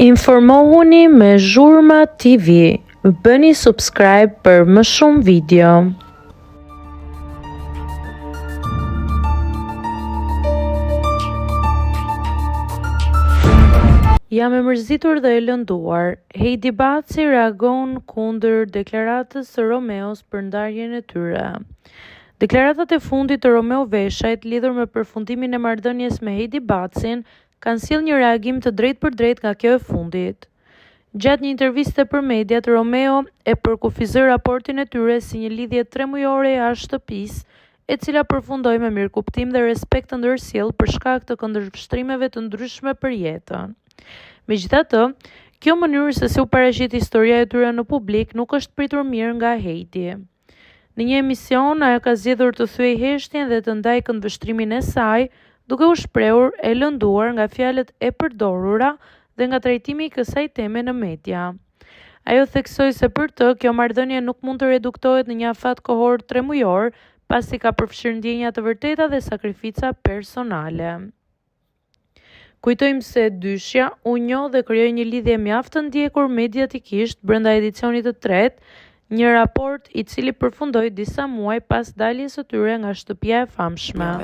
Informohuni me Zhurma TV. Bëni subscribe për më shumë video. Jam e mërzitur dhe e lënduar. Heidi Baci reagon kundër deklaratës së Romeos për ndarjen e tyre. Deklaratat e fundit të Romeo Veshajt lidhur me përfundimin e marrëdhënies me Heidi Bacin kanë sjellë një reagim të drejtpërdrejtë nga kjo e fundit. Gjatë një interviste për mediat, Romeo e përkufizoi raportin e tyre si një lidhje 3 mujore jashtë shtëpisë, e cila përfundoi me mirëkuptim dhe respekt të ndërsjellë për shkak të kundërvështrimeve të ndryshme për jetën. Megjithatë, kjo mënyrë se si u paraqit historia e tyre në publik nuk është pritur mirë nga Heidi. Në një emision, ajo ka zgjedhur të thyej heshtjen dhe të ndajë këndvështrimin e saj, duke u shprehur e lënduar nga fjalët e përdorura dhe nga trajtimi i kësaj teme në media. Ajo theksoi se për të, kjo marrëdhënie nuk mund të reduktohet në një afat kohor 3 mujor, pasi ka përfshirë ndjenja të vërteta dhe sakrifica personale. Kujtojmë se dyshja u njoh dhe krijoi një lidhje mjaft të ndjekur mediatikisht brenda edicionit të tretë, një raport i cili përfundoi disa muaj pas daljes së tyre nga shtëpia e famshme.